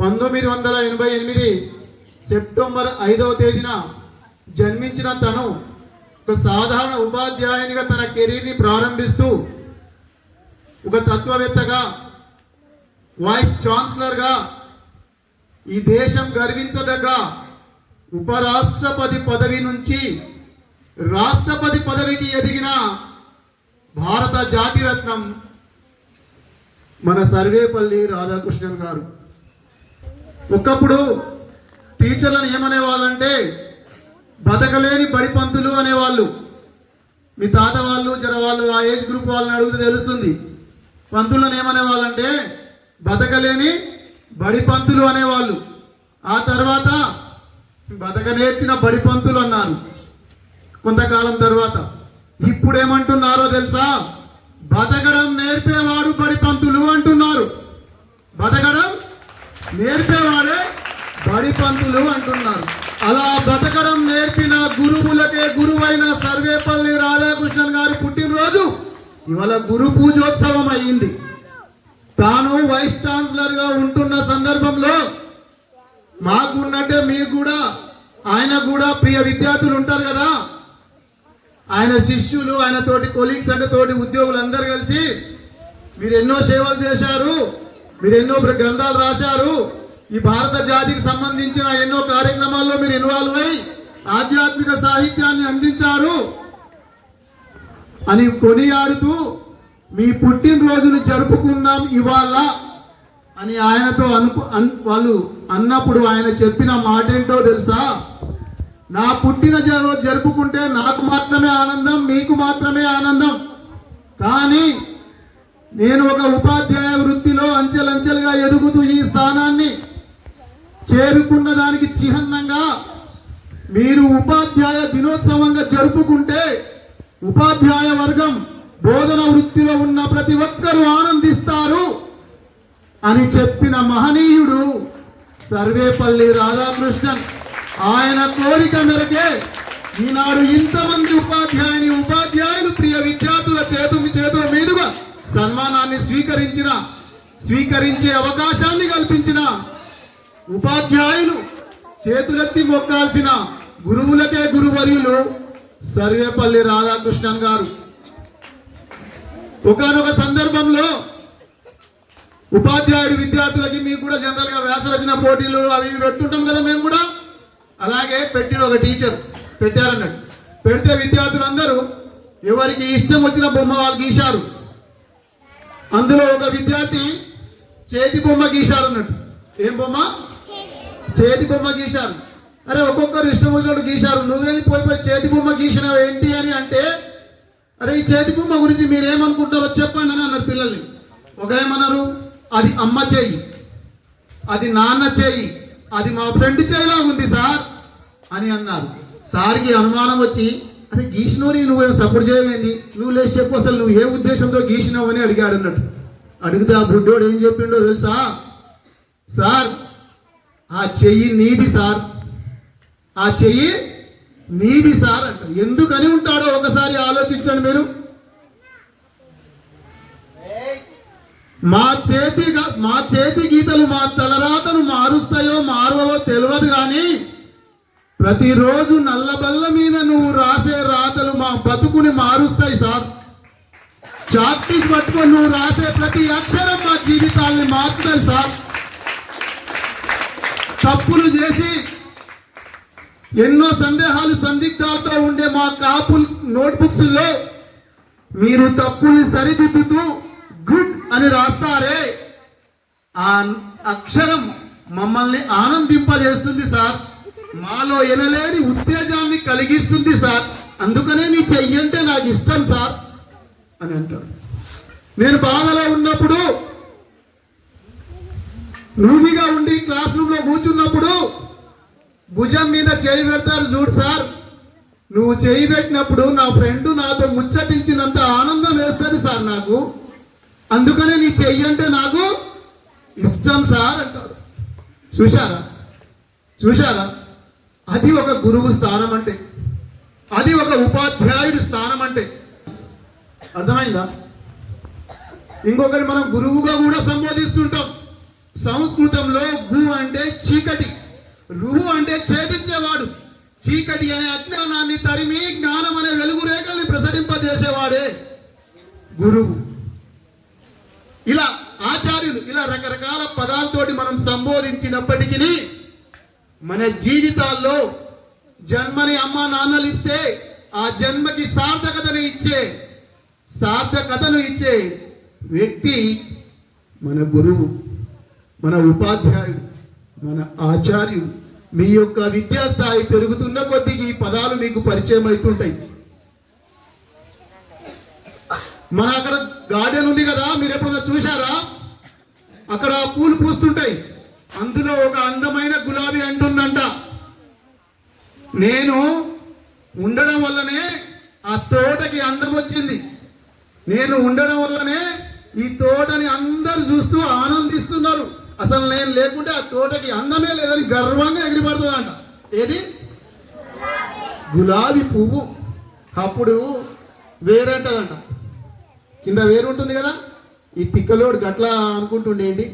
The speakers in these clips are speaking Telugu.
1988 సెప్టెంబర్ 5వ తేదీన జన్మించిన తను ఒక సాధారణ ఉపాధ్యాయునిగా తన కెరీర్ని ప్రారంభిస్తూ ఒక తత్వవేత్తగా, వైస్ ఛాన్సలర్గా, ఈ దేశం గర్వించదగ్గ ఉపరాష్ట్రపతి పదవి నుంచి రాష్ట్రపతి పదవికి ఎదిగిన భారత జాతిరత్నం మన సర్వేపల్లి రాధాకృష్ణన్ గారు. ఒకప్పుడు టీచర్లను ఏమనేవాళ్ళంటే బతకలేని బడిపంతులు అనేవాళ్ళు. మీ తాత వాళ్ళు వాళ్ళు ఆ ఏజ్ గ్రూప్ వాళ్ళని అడిగితే తెలుస్తుంది. పంతులను ఏమనేవాళ్ళంటే బతకలేని బడిపంతులు అనేవాళ్ళు. ఆ తర్వాత బతక నేర్చిన బడిపంతులు అన్నారు. కొంతకాలం తర్వాత ఇప్పుడు ఏమంటున్నారో తెలుసా? బతకడం నేర్పేవాడు బడిపంతులు అంటున్నారు. బతకడం నేర్పేవాడే బడిపంతులు అంటున్నారు. అలా బతకడం నేర్పిన గురువులకే గురువైన సర్వేపల్లి రాధాకృష్ణన్ గారి పుట్టినరోజు ఇవాళ గురు పూజోత్సవం అయ్యింది. తాను వైస్ ఛాన్సలర్ గా ఉంటున్న సందర్భంలో మాకు ఉన్నట్టే మీరు కూడా, ఆయన కూడా ప్రియ విద్యార్థులు ఉంటారు కదా, ఆయన శిష్యులు, ఆయన తోటి కొలీగ్స్ అంటే తోటి ఉద్యోగులు అందరు కలిసి మీరు ఎన్నో సేవలు చేశారు, మీరు ఎన్నో గ్రంథాలు రాశారు, ఈ భారత జాతికి సంబంధించిన ఎన్నో కార్యక్రమాల్లో మీరు ఇన్వాల్వ్ అయి ఆధ్యాత్మిక సాహిత్యాన్ని అందించారు అని కొనియాడుతూ మీ పుట్టినరోజును జరుపుకుందాం ఇవాళ అని ఆయనతో వాళ్ళు అన్నప్పుడు ఆయన చెప్పిన మాట ఏంటో తెలుసా? నా పుట్టిన రోజు జరుపుకుంటే నాకు మాత్రమే ఆనందం, మీకు మాత్రమే ఆనందం. కానీ నేను ఒక ఉపాధ్యాయ వృత్తిలో అంచెలంచెలుగా ఎదుగుతూ ఈ స్థానాన్ని చేరుకున్న దానికి చిహ్నంగా మీరు ఉపాధ్యాయ దినోత్సవంగా జరుపుకుంటే ఉపాధ్యాయ వర్గం, బోధన వృత్తిలో ఉన్న ప్రతి ఒక్కరూ ఆనందిస్తారు అని చెప్పిన మహనీయుడు సర్వేపల్లి రాధాకృష్ణన్. ఆయన కోరిక మేరకే ఈనాడు ఇంతమంది ఉపాధ్యాయులు ప్రియ విద్యార్థుల చేతుల మీదుగా సన్మానాన్ని స్వీకరించే అవకాశాన్ని కల్పించిన ఉపాధ్యాయులు, చేతులెత్తి మొక్కాల్సిన గురువులకే గురువర్యులు సర్వేపల్లి రాధాకృష్ణన్ గారు. ఒకానొక సందర్భంలో ఉపాధ్యాయుడు విద్యార్థులకి, మీకు కూడా జనరల్ గా వ్యాస రచన పోటీలు అవి పెడుతుంటాం కదా, మేము కూడా అలాగే పెట్టిన ఒక టీచర్ పెట్టారన్నట్టు. పెడితే విద్యార్థులందరూ ఎవరికి ఇష్టం వచ్చిన బొమ్మ వాళ్ళు గీశారు. అందులో ఒక విద్యార్థి చేతి బొమ్మ గీశారు అన్నట్టు. ఏం బొమ్మ? చేతి బొమ్మ గీశారు. అరే ఒక్కొక్కరు ఇష్టం వచ్చినట్టు గీశారు, నువ్వేది పోయి చేతి బొమ్మ గీసినావు ఏంటి అని అంటే, అరే ఈ చేతి బొమ్మ గురించి మీరేమనుకుంటారో చెప్పండి అని అన్నారు పిల్లల్ని. ఒకరేమన్నారు, అది అమ్మ చేయి, అది నాన్న చేయి, అది మా ఫ్రెండ్ చేయిలా ఉంది సార్ అని అన్నారు. సార్కి అనుమానం వచ్చి, అదే గీసినోని నువ్వేం సపోర్ట్ చేయమేంది, నువ్వు లేచి చెప్పు అసలు నువ్వు ఏ ఉద్దేశంతో గీసినావు అని అడిగాడు అన్నట్టు. అడిగితే ఆ బుడ్డోడు ఏం చెప్పిండో తెలుసా? సార్ ఆ చెయ్యి నీది సార్, ఆ చెయ్యి నీది సార్ అంటారు. ఎందుకని ఉంటాడో ఒకసారి ఆలోచించండి మీరు. మా చేతి గీతలు మా తలరాతను మారుస్తాయో మారవో తెలియదు కానీ ప్రతిరోజు నల్లబల్ల మీద నువ్వు రాసే రాతలు మా బతుకుని మారుస్తాయి సార్. చాక్పీస్ పట్టుకొని నువ్వు రాసే ప్రతి అక్షరం మా జీవితాల్ని మార్చుతాయి సార్. తప్పులు చేసి ఎన్నో సందేహాలు సందిగ్ధాలతో ఉండే మా కాపు నోట్బుక్స్ లో మీరు తప్పుల్ని సరిదిద్దుతూ గుడ్ అని రాస్తారే, ఆ అక్షరం మమ్మల్ని ఆనందింపజేస్తుంది సార్, మాలో ఎనలేని ఉత్తేజాన్ని కలిగిస్తుంది సార్, అందుకనే నీ చెయ్యంటే నాకు ఇష్టం సార్ అని అంటాడు. నేను బాధలో ఉన్నప్పుడు నువ్వుగా ఉండి క్లాస్ రూమ్ లో కూర్చున్నప్పుడు భుజం మీద చేయి పెడతారు చూడు సార్, నువ్వు చేయి పెట్టినప్పుడు నా ఫ్రెండ్ నాతో ముచ్చటించినంత ఆనందం వేస్తుంది సార్ నాకు, అందుకనే నీ చెయ్యి అంటే నాకు ఇష్టం సార్ అంటాడు. చూశారా? అది ఒక గురువు స్థానం అంటే, అది ఒక ఉపాధ్యాయుడి స్థానం అంటే. అర్థమైందా? ఇంకొకటి మనం గురువుగా కూడా సంబోధిస్తుంటాం. సంస్కృతంలో గు అంటే చీకటి, రువు అంటే ఛేదించేవాడు, చీకటి అనే అజ్ఞానాన్ని తరిమి జ్ఞానం అనే వెలుగు రేఖల్ని ప్రసరింపజేసేవాడే గురువు. ఇలా ఆచార్యులు, ఇలా రకరకాల పదాలతోటి మనం సంబోధించినప్పటికీ మన జీవితాల్లో జన్మని అమ్మ నాన్నలు ఇస్తే ఆ జన్మకి సార్థకతను ఇచ్చే వ్యక్తి మన గురువు, మన ఉపాధ్యాయుడు, మన ఆచార్యుడు. మీ యొక్క విద్యాస్థాయి పెరుగుతున్న కొద్దీ ఈ పదాలు మీకు పరిచయం అవుతుంటాయి. మన అక్కడ గార్డెన్ ఉంది కదా, మీరు ఎప్పుడైనా చూశారా? అక్కడ పూలు పూస్తుంటాయి, అందులో ఒక అందమైన గులాబీ అంటుందంట, నేను ఉండడం వల్లనే ఆ తోటకి అందం వచ్చింది, నేను ఉండడం వల్లనే ఈ తోటని అందరూ చూస్తూ ఆనందిస్తున్నారు, అసలు నేను లేకుంటే ఆ తోటకి అందమే లేదని గర్వంగా ఎగిరిపడుతుందంట. ఏది? గులాబీ పువ్వు. అప్పుడు వేరేంటదంట, కింద వేరు ఉంటుంది కదా. ఈ తిక్కలోడు గట్లా అనుకుంటుండేంటి,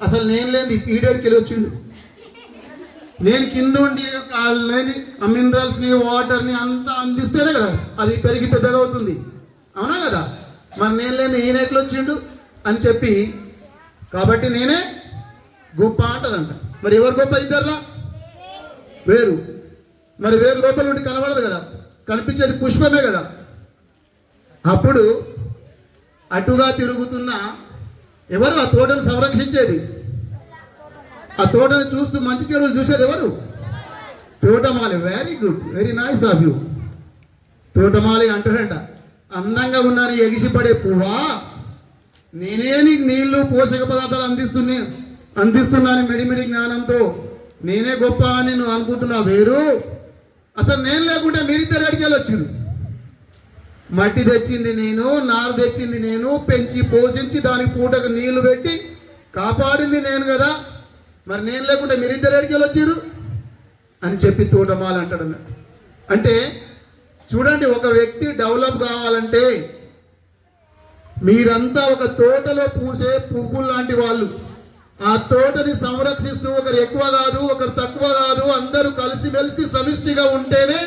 అసలు నేను లేని ఈడేడికి వెళ్ళి వచ్చిండు, నేను కింద ఉండి లేని ఆ మినరల్స్ని వాటర్ని అంతా అందిస్తేనే కదా అది పెరిగి పెద్దగా అవుతుంది, అవునా కదా? మరి నేను లేని ఈయన ఎట్లా వచ్చిండు అని చెప్పి, కాబట్టి నేనే గొప్ప అంటదంట. మరి ఎవరు గొప్ప? ఇద్దరులా వేరు. మరి వేరు లోపల నుండి కనబడదు కదా, కనిపించేది పుష్పమే కదా. అప్పుడు అటుగా తిరుగుతున్న ఎవరు? ఆ తోటను సంరక్షించేది, ఆ తోటను చూస్తూ మంచి చెడులు చూసేది ఎవరు? తోటమాలి. Very good, very nice of you. తోటమాలి అంటాడంట, అందంగా ఉన్నాను ఎగిసిపడే పువ్వా, నేనే నీకు నీళ్లు పోషక పదార్థాలు అందిస్తున్నాను మెడిమిడి జ్ఞానంతో, నేనే గొప్ప అని నువ్వు అనుకుంటున్నా వేరు. అసలు నేను లేకుంటే మీరిద్దరు ఎడికి వెళ్ళొచ్చారు. మట్టి తెచ్చింది నేను, నారు తెచ్చింది నేను, పెంచి పోషించి దానికి పూటకు నీళ్లు పెట్టి కాపాడింది నేను కదా, మరి నేను లేకుంటే మీరిద్దరు ఎడికి వెళ్ళొచ్చారు అని చెప్పి తోటమాల అంటాడు అన్నట్టు. అంటే చూడండి, ఒక వ్యక్తి డెవలప్ కావాలంటే మీరంతా ఒక తోటలో పూసే పువ్వులు లాంటి వాళ్ళు. ఆ తోటని సంరక్షిస్తూ ఒకరు ఎక్కువ కాదు, ఒకరు తక్కువ కాదు, అందరూ కలిసిమెలిసి సమిష్టిగా ఉంటేనే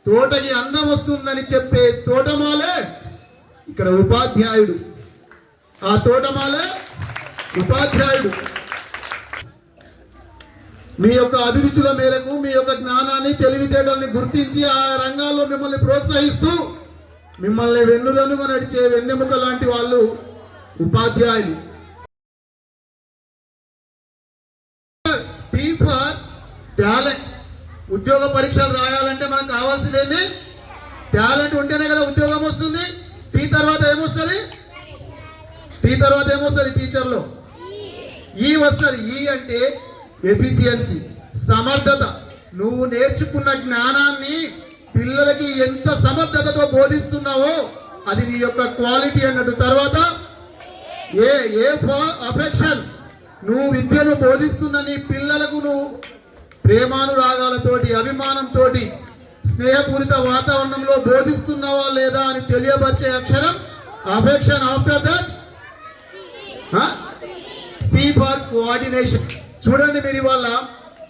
తోటకి అందం వస్తుందని చెప్పే తోటమాలే ఇక్కడ ఉపాధ్యాయుడు. ఆ తోటమాలే ఉపాధ్యాయుడు. మీ యొక్క అభిరుచుల మేరకు మీ యొక్క జ్ఞానాన్ని, తెలివితేటల్ని గుర్తించి ఆ రంగాల్లో మిమ్మల్ని ప్రోత్సహిస్తూ మిమ్మల్ని వెన్నుదన్నుగా నడిచే వెన్నెముక లాంటి వాళ్ళు ఉపాధ్యాయులు. Tea for talent. ఉద్యోగ పరీక్షలు రాయాలంటే మనకు కావాల్సింది ఏంది? టాలెంట్ ఉంటేనే కదా ఉద్యోగం వస్తుంది. టీ తర్వాత ఏమొస్తుంది? టీచర్లో ఈ వస్తుంది. ఈ అంటే ఎఫిషియన్సీ, సమర్థత. నువ్వు నేర్చుకున్న జ్ఞానాన్ని పిల్లలకి ఎంత సమర్థతతో బోధిస్తున్నావో అది నీ యొక్క క్వాలిటీ అన్నట్టు. తర్వాత ఏ ఫర్ అఫెక్షన్. నువ్వు విద్యను బోధిస్తున్న నీ పిల్లలకు నువ్వు ప్రేమానురాగాలతోటి, అభిమానంతో, స్నేహపూరిత వాతావరణంలో బోధిస్తున్నావా లేదా అని తెలియపరిచే అక్షరం affection. After that C for coordination. చూడండి, మీరు ఇవాళ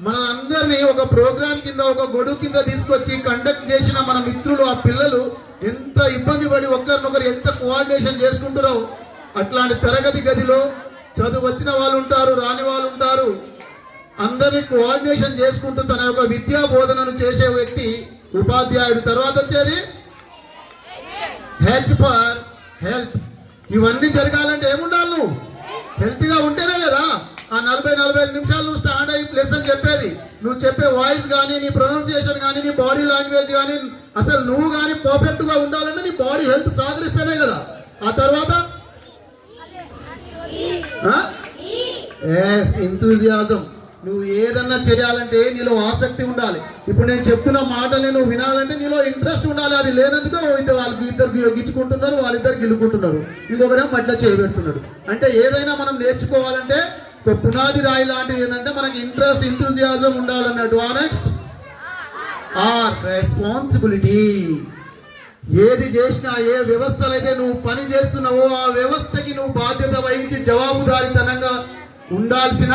మనందరినీ ఒక ప్రోగ్రామ్ కింద, ఒక గొడుగు కింద తీసుకొచ్చి కండక్ట్ చేసిన మన మిత్రులు, ఆ పిల్లలు ఎంత ఇబ్బంది పడి ఒకరినొకరు ఎంత కోఆర్డినేషన్ చేసుకుంటారో, అట్లాంటి తరగతి గదిలో చదువు వచ్చిన వాళ్ళు ఉంటారు, రాని వాళ్ళు ఉంటారు, అందరినీ కోఆర్డినేషన్ చేసుకుంటూ తన యొక్క విద్యా బోధనను చేసే వ్యక్తి ఉపాధ్యాయుడు. తర్వాత వచ్చేది హెచ్ ఫర్ హెల్త్. ఇవన్నీ జరగాలంటే ఏముండాలి? నువ్వు హెల్త్గా ఉంటేనే కదా ఆ 40-45 నిమిషాలు నువ్వు స్టాండ్ అయ్యి లెసన్ చెప్పేది. నువ్వు చెప్పే వాయిస్ కానీ, నీ ప్రొనౌన్సియేషన్ కానీ, నీ బాడీ లాంగ్వేజ్ కానీ, అసలు నువ్వు కానీ పర్ఫెక్ట్గా ఉండాలంటే నీ బాడీ హెల్త్ సహకరిస్తేనే కదా. ఆ తర్వాత ఎంతూజియాజం. నువ్వు ఏదన్నా చేయాలంటే నీలో ఆసక్తి ఉండాలి. ఇప్పుడు నేను చెప్తున్న మాటల్ని నువ్వు వినాలంటే నీలో ఇంట్రెస్ట్ ఉండాలి. అది లేనందుకు వాళ్ళకి ఇద్దరు గిచ్చుకుంటున్నారు, వాళ్ళిద్దరు గిల్లుకుంటున్నారు, ఇంకొకరేమో మట్ల చేయబెడుతున్నాడు. అంటే ఏదైనా మనం నేర్చుకోవాలంటే ఒక పునాది రాయి లాంటిది ఏంటంటే మనకి ఇంట్రెస్ట్, ఎంతూజియాజం ఉండాలన్నట్టు. Next R responsibility. ఏది చేసినా, ఏ వ్యవస్థలు అయితే నువ్వు పని చేస్తున్నావో ఆ వ్యవస్థకి నువ్వు బాధ్యత వహించి జవాబుదారీతనంగా ఉండాల్సిన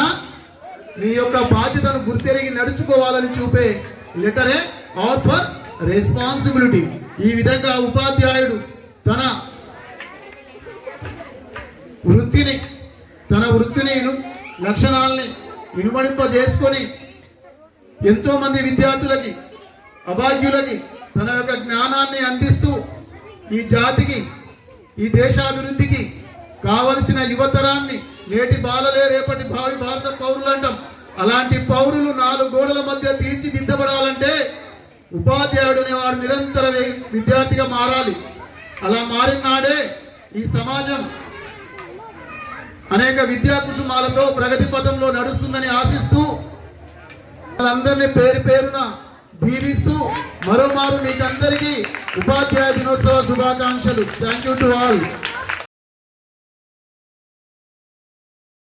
మీ యొక్క బాధ్యతను గుర్తెరిగి నడుచుకోవాలని చూపే లెటరే ఆర్ ఫర్ రెస్పాన్సిబిలిటీ. ఈ విధంగా ఉపాధ్యాయుడు తన వృత్తిని లక్షణాలని ఇనుమడింపజేసుకొని ఎంతో మంది విద్యార్థులకి అభాగ్యులకి తన యొక్క జ్ఞానాన్ని అందిస్తూ ఈ జాతికి ఈ దేశాభివృద్ధికి కావలసిన యువతరాన్ని నేటి బాలలే రేపటి భావి భారత పౌరులు అంటాం. అలాంటి పౌరులు 4 గోడల మధ్య తీర్చిదిద్దబడాలంటే ఉపాధ్యాయుడు అనేవాడు నిరంతర విద్యార్థిగా మారాలి. అలా మారిన నాడే ఈ సమాజం అనేక విద్యా కుసుమాలతో ప్రగతి పథంలో నడుస్తుందని ఆశిస్తూ వాళ్ళందరినీ పేరు పేరున దీవిస్తూ మరోమారు మీకందరికీ ఉపాధ్యాయ దినోత్సవ శుభాకాంక్షలు. Thank you to all.